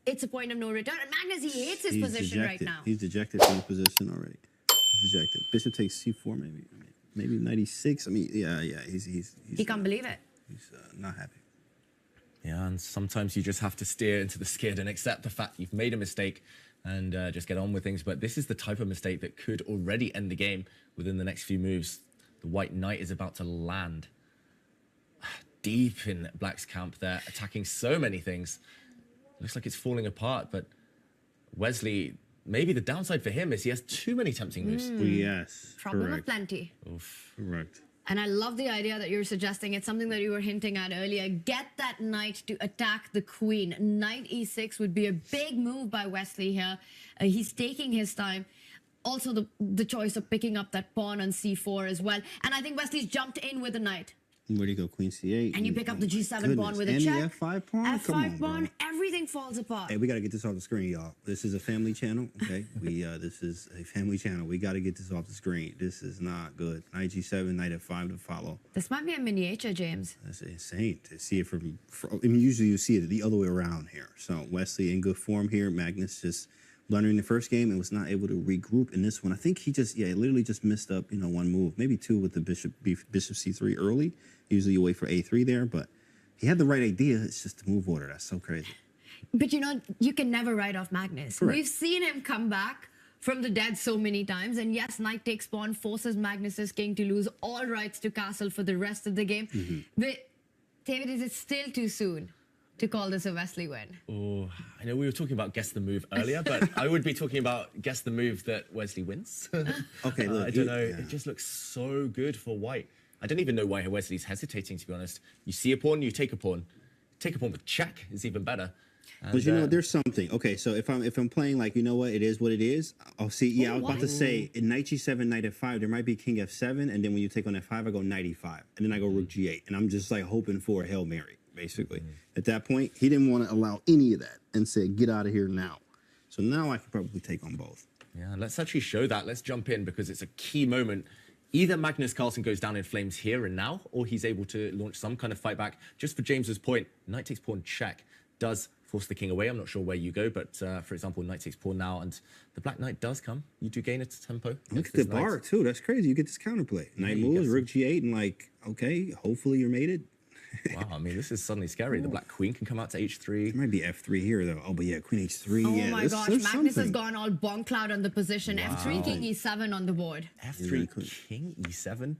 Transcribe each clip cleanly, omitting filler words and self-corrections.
it's a point of no return. And Magnus, he hates his position right now. He's dejected from his position already. He's dejected. Bishop takes c4, maybe knight e6. I mean, yeah. He can't believe it. He's not happy. Yeah, and sometimes you just have to steer into the skid and accept the fact you've made a mistake and just get on with things. But this is the type of mistake that could already end the game within the next few moves. The white knight is about to land deep in Black's camp there, attacking so many things. Looks like it's falling apart, but Wesley, maybe the downside for him is he has too many tempting moves. Yes, Problem of plenty. Oof. Correct. And I love the idea that you're suggesting. It's something that you were hinting at earlier. Get that knight to attack the queen. Knight e6 would be a big move by Wesley here. He's taking his time. Also, the choice of picking up that pawn on c4 as well. And I think Wesley's jumped in with a knight. Where do you go? Queen c8. And you pick up the g7 pawn with a check. And the f5 pawn? F5 pawn, everything falls apart. Hey, we got to get this off the screen, y'all. This is a family channel, okay? This is a family channel. We got to get this off the screen. This is not good. Knight g7, knight f5 to follow. This might be a miniature, James. That's insane to see it from I mean, usually you see it the other way around here. So Wesley in good form here. Magnus just blundering the first game and was not able to regroup in this one. I think he just, literally just missed up, one move, maybe two with the bishop c3 early. Usually you wait for a3 there, but he had the right idea. It's just the move order. That's so crazy. But you can never write off Magnus. Correct. We've seen him come back from the dead so many times. And yes, knight takes pawn forces Magnus's king to lose all rights to castle for the rest of the game. But David, is it still too soon to call this a Wesley win? Oh, I know we were talking about guess the move earlier, but I would be talking about guess the move that Wesley wins. Okay, look, I don't know. Yeah. It just looks so good for white. I don't even know why Wesley's hesitating, to be honest. You see a pawn, you take a pawn. Take a pawn with check is even better. And, but you know, there's something. Okay, so if I'm playing like, it is what it is. I'll see. Yeah, I was about to say in knight g7, knight f5, there might be king f7, and then when you take on f5, I go knight e5, and then I go rook g8, and I'm just like hoping for a Hail Mary, basically. At that point, he didn't want to allow any of that and said, get out of here now. So now I can probably take on both. Yeah, let's actually show that. Let's jump in because it's a key moment. Either Magnus Carlsen goes down in flames here and now, or he's able to launch some kind of fight back. Just for James's point, knight takes pawn check does force the king away. I'm not sure where you go, but for example, knight takes pawn now, and the black knight does come. You do gain a tempo. Look at the bar, too. That's crazy. You get this counterplay. Knight moves, rook g8, and like, okay, hopefully you're mated. Wow, I mean, this is suddenly scary. The black queen can come out to h3. There might be f3 here, though. Oh, but yeah, queen h3. Oh yeah, my gosh, Magnus has gone all bonk cloud on the position. Wow. f3, king e7 on the board. f3, king e7?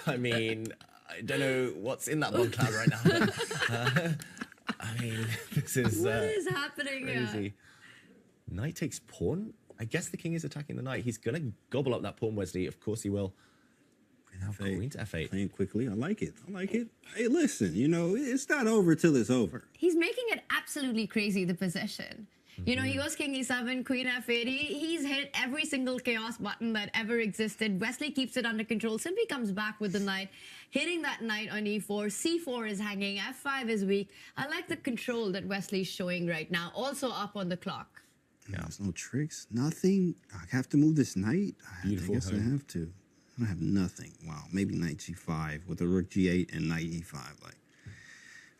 I mean, I don't know what's in that bonk cloud right now. I mean, this is... what is happening crazy. here? Knight takes pawn? I guess the king is attacking the knight. He's going to gobble up that pawn, Wesley. Of course he will. Now queen to f8. Playing quickly. I like it. I like it. Hey, listen, it's not over till it's over. He's making it absolutely crazy, the position. He goes king e7, queen f8. He's hit every single chaos button that ever existed. Wesley keeps it under control, simply comes back with the knight, hitting that knight on e4. c4 is hanging, f5 is weak. I like the control that Wesley's showing right now, also up on the clock. Yeah, there's no tricks, nothing. I have to move this knight. Beautiful. I guess I have to. I have nothing. Wow, maybe knight g5 with a rook g8 and knight e5. Like,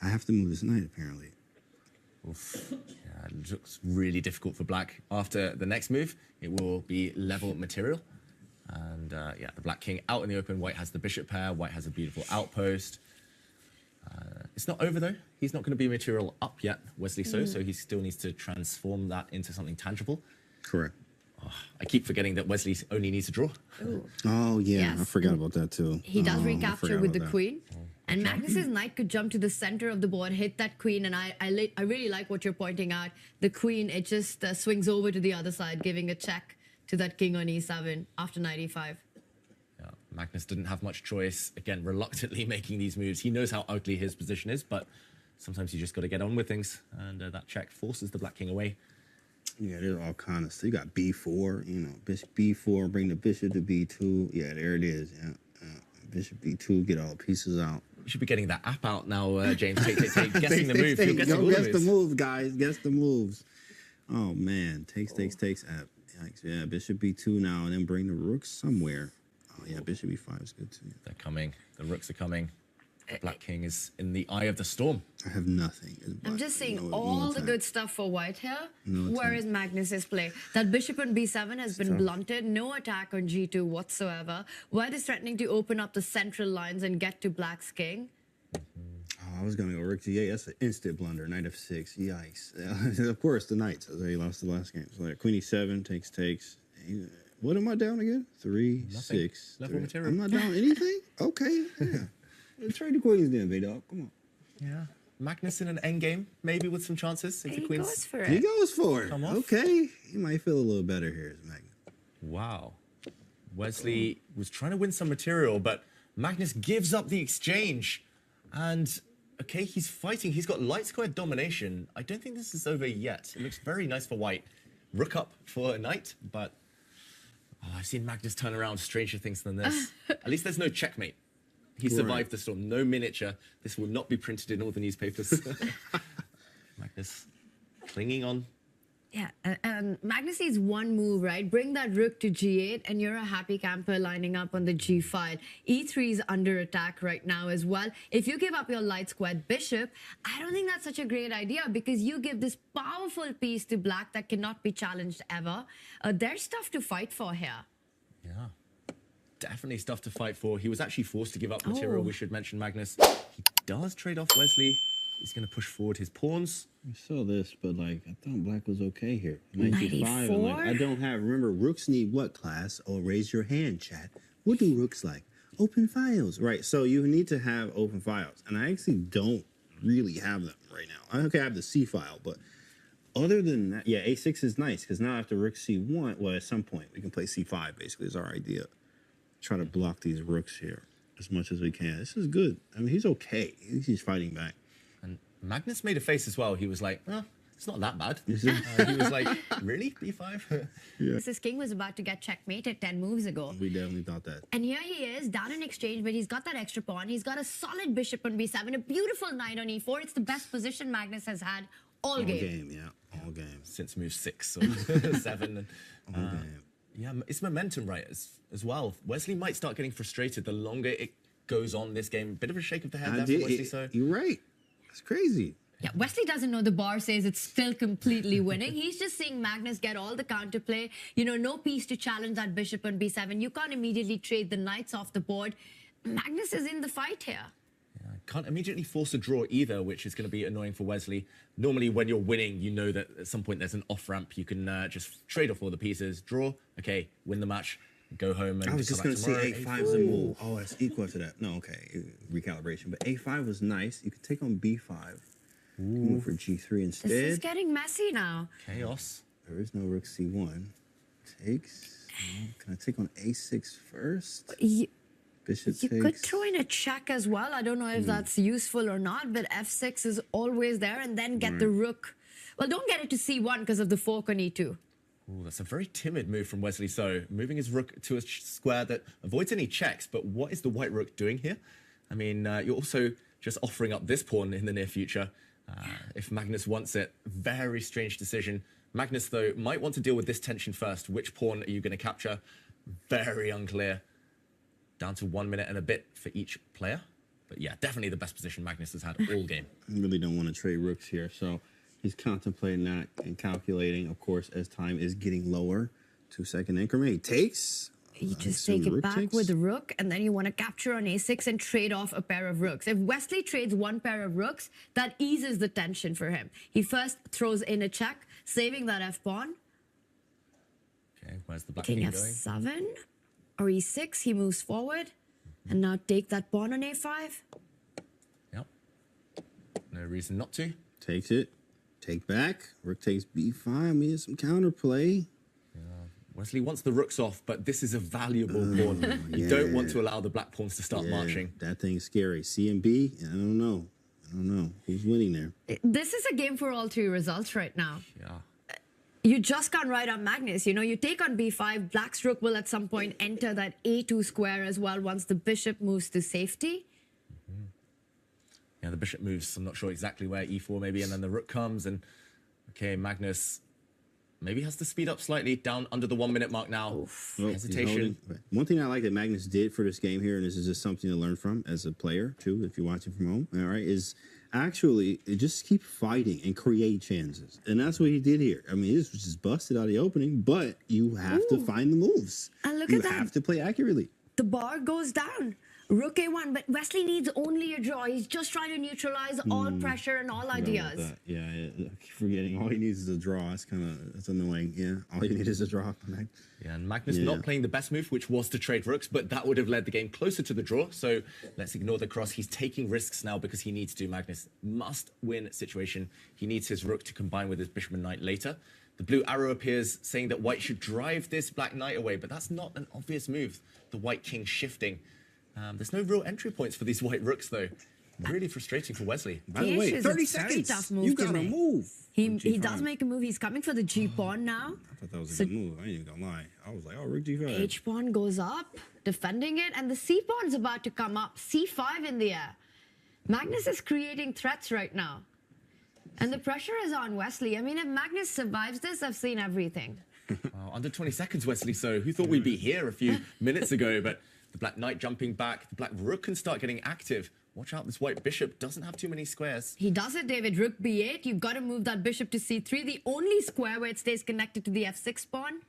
I have to move this knight, apparently. Oof. Yeah, it looks really difficult for black. After the next move, it will be level material. And yeah, the black king out in the open. White has the bishop pair. White has a beautiful outpost. It's not over, though. He's not going to be material up yet, Wesley So he still needs to transform that into something tangible. Correct. Oh, I keep forgetting that Wesley only needs to draw. Ooh. Oh, yeah. Yes. I forgot about that, too. He does I recapture with the that. queen. And Magnus's knight could jump to the center of the board, hit that queen. And I really like what you're pointing out. The queen, it just swings over to the other side, giving a check to that king on e7 after knight e5. Yeah, Magnus didn't have much choice. Again, reluctantly making these moves. He knows how ugly his position is, but sometimes you just got to get on with things. And that check forces the black king away. Yeah, there's all kind of stuff. You got b4, bishop b4, bring the bishop to b2. Yeah, there it is. Yeah. Bishop b2, get all the pieces out. You should be getting that app out now, James. Take. Guessing the move. You're guessing all the guess moves. the moves, guys. Guess the moves. Oh, man. Takes. App. Yikes. Yeah, bishop b2 now, and then bring the rooks somewhere. Oh, yeah, bishop e5 is good, too. They're coming. The rooks are coming. The Black King is in the eye of the storm. I have nothing. I'm just saying No all the attack. good stuff for white here. No Where attack. is Magnus's play? That bishop on b7 has been tough. blunted. No attack on g2 whatsoever. White is threatening to open up the central lines and get to black's king. Oh, I was going to go rook g8. That's an instant blunder. Knight f6. Yikes. Of course, the knight. So he lost the last game. So like queen e7 takes. What am I down again? 3, Nothing. 6. Level 3. material. I'm not down anything? Okay. Yeah. Trade the queens then, B-Dog. Come on. Yeah. Magnus in an endgame, maybe with some chances. If the He queen's... goes for He it. goes for it. Come off. Okay. He might feel a little better here as Magnus. Wow. Wesley was trying to win some material, but Magnus gives up the exchange. And, okay, he's fighting. He's got light square domination. I don't think this is over yet. It looks very nice for white. Rook up for a knight, but I've seen Magnus turn around stranger things than this. At least there's no checkmate. He survived the storm. No miniature. This will not be printed in all the newspapers. Magnus clinging on. Yeah, and Magnus needs one move, right? Bring that rook to g8, and you're a happy camper lining up on the g file. e3 is under attack right now as well. If you give up your light squared bishop, I don't think that's such a great idea because you give this powerful piece to black that cannot be challenged ever. There's stuff to fight for here. Yeah. Definitely stuff to fight for. He was actually forced to give up material. We should mention Magnus. He does trade off Wesley. He's going to push forward his pawns. I saw this, but like I thought black was okay here. 95. 94? I don't have. Remember, rooks need what class? Oh, raise your hand, chat. What do rooks like? Open files, right? So you need to have open files, and I actually don't really have them right now. I have the C file, but other than that, yeah, A6 is nice because now after rook C1, well, at some point we can play C5. Basically, is our idea. Try to block these rooks here as much as we can. This is good. I mean, he's okay. He's fighting back. And Magnus made a face as well. He was like, oh, it's not that bad. Is it? He was like, really? B5? This king was about to get checkmated 10 moves ago. We definitely thought that. And here he is, down in exchange, but he's got that extra pawn. He's got a solid bishop on b7, a beautiful knight on e4. It's the best position Magnus has had all game. Yeah. All game. Since move 6 or 7. All game. Yeah, it's momentum right as well. Wesley might start getting frustrated the longer it goes on this game. Bit of a shake of the head there for Wesley So. You're right. It's crazy. Yeah, Wesley doesn't know the bar says it's still completely winning. He's just seeing Magnus get all the counterplay. You know, no piece to challenge that bishop on b7. You can't immediately trade the knights off the board. Magnus is in the fight here. Yeah, can't immediately force a draw either, which is going to be annoying for Wesley. Normally, when you're winning, you know that at some point there's an off-ramp. You can just trade off all the pieces, draw, okay, win the match, go home. And I was just going to say tomorrow, A5 is a move. Oh, it's equal to that. No, okay. Recalibration. But A5 was nice. You could take on B5. Move for G3 instead. This is getting messy now. Chaos. There is no rook C1. Takes. Can I take on A6 first? You Bishop could takes. throw in a check as well. I don't know if that's useful or not, but f6 is always there, and then get the rook. Well, don't get it to c1 because of the fork on e2. Ooh, that's a very timid move from Wesley So, moving his rook to a square that avoids any checks. But what is the white rook doing here? I mean, you're also just offering up this pawn in the near future. If Magnus wants it, very strange decision. Magnus, though, might want to deal with this tension first. Which pawn are you going to capture? Very unclear. Down to 1 minute and a bit for each player. But yeah, definitely the best position Magnus has had all game. I really don't want to trade rooks here, so he's contemplating that and calculating, of course, as time is getting lower. 2-second increment. He takes. You just take it back with the rook, and then you want to capture on a6 and trade off a pair of rooks. If Wesley trades one pair of rooks, that eases the tension for him. He first throws in a check, saving that f-pawn. Okay, where's the black King king going? f7 or e6, he moves forward. And now take that pawn on a5. Yep. No reason not to. Takes it. Take back. Rook takes b5. We need some counterplay. Wesley wants the rooks off, but this is a valuable pawn. You don't want to allow the black pawns to start marching. That thing's scary. C and B, I don't know. Who's winning there? This is a game for all three results right now. Yeah. You just can't write on Magnus. You know, you take on b5. Black's rook will at some point enter that a2 square as well once the bishop moves to safety. Yeah, the bishop moves. I'm not sure exactly where, e4 maybe, and then the rook comes, and okay, Magnus Maybe has to speed up slightly, down under the 1 minute mark now. Oh, he's Hesitation. holding. One thing I like that Magnus did for this game here, and this is just something to learn from as a player too, if you're watching from home, all right, is actually just keep fighting and create chances. And that's what he did here. I mean, this was just busted out of the opening, but you have to find the moves. And look you at that. have to play accurately. The bar goes down. Rook A1, but Wesley needs only a draw. He's just trying to neutralize all pressure and all ideas. Yeah, I keep forgetting. All he needs is a draw. That's annoying. Yeah, all you need is a draw. Yeah, and Magnus not playing the best move, which was to trade rooks, but that would have led the game closer to the draw. So let's ignore the cross. He's taking risks now because he needs to. Magnus must win situation. He needs his rook to combine with his bishop and knight later. The blue arrow appears saying that white should drive this black knight away, but that's not an obvious move. The white king shifting. There's no real entry points for these white rooks, though. Really frustrating for Wesley. By the way, 30 seconds. Tough move You got to move. He does make a move. He's coming for the G pawn now. I thought that was a good move. I ain't even gonna lie. I was like, oh, rook G5. H pawn goes up, defending it, and the C pawn's about to come up. C5 in the air. Magnus is creating threats right now. And the pressure is on Wesley. I mean, if Magnus survives this, I've seen everything. Under 20 seconds, Wesley So. Who thought we'd be here a few minutes ago? But the black knight jumping back. The black rook can start getting active. Watch out, this white bishop doesn't have too many squares. He does it, David. Rook B8. You've got to move that bishop to C3. The only square where it stays connected to the F6 pawn.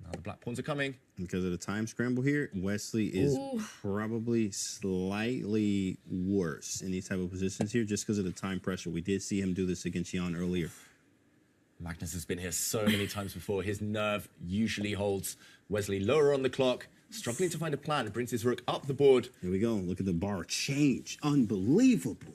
Now the black pawns are coming. Because of the time scramble here, Wesley is probably slightly worse in these type of positions here just because of the time pressure. We did see him do this against Jan earlier. Magnus has been here so many times before. His nerve usually holds. Wesley lower on the clock, struggling to find a plan. Brings his rook up the board. Here we go. Look at the bar change. Unbelievable.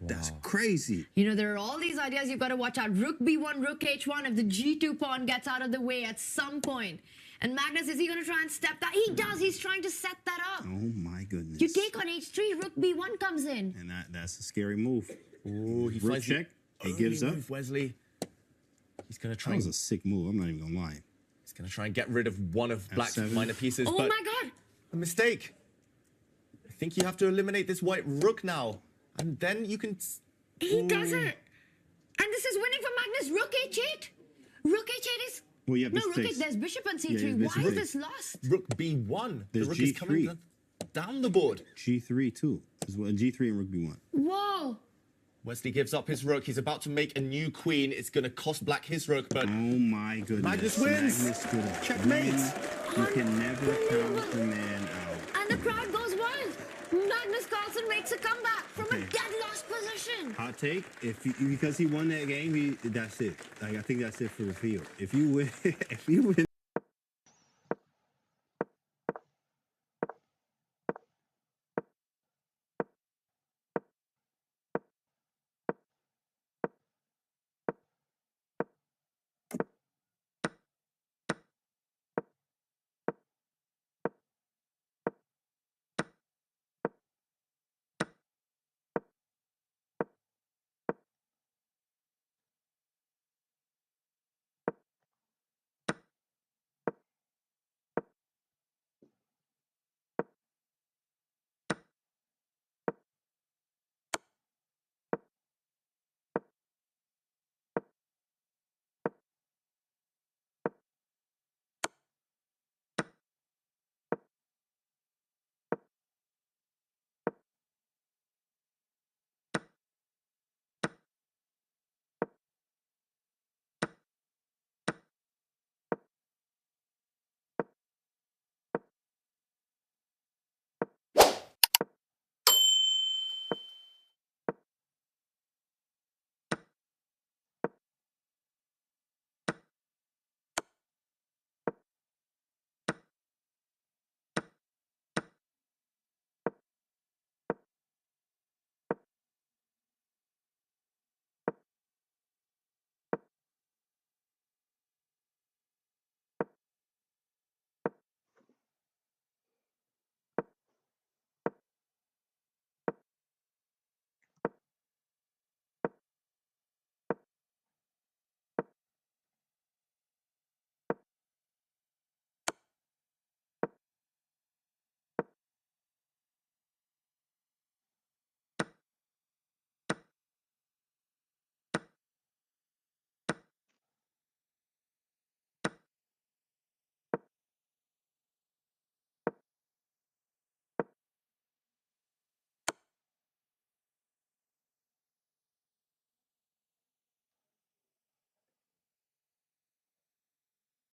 Wow. That's crazy. You know, there are all these ideas you've got to watch out. Rook B1, Rook H1 if the G2 pawn gets out of the way at some point. And Magnus, is he going to try and step that? He does. He's trying to set that up. Oh, my goodness. You take on H3, Rook B1 comes in. And that's a scary move. Ooh, he rook check. He gives up. Wesley. He's going to try. That was a sick move. I'm not even going to lie. He's going to try and get rid of one of black's F7. minor pieces. Oh, but my God. a mistake. I think you have to eliminate this white rook now. And then you can... He does it. And this is winning for Magnus. Rook H8. Rook H8 is... Well, yeah, no, Rook H. There's bishop on C3. Yeah, why is this lost? Rook B1. There's the rook G3. is coming down the board. G3 too. There's G3 and rook B1. Whoa. Wesley gives up his rook. He's about to make a new queen. It's going to cost black his rook, but... Oh, my goodness. Magnus wins. Magnus could have Checkmate. You can never count the man out. And the crowd goes wild. Magnus Carlsen makes a comeback from a dead lost position. Hot take, because he won that game, that's it. Like, I think that's it for the field. If you win,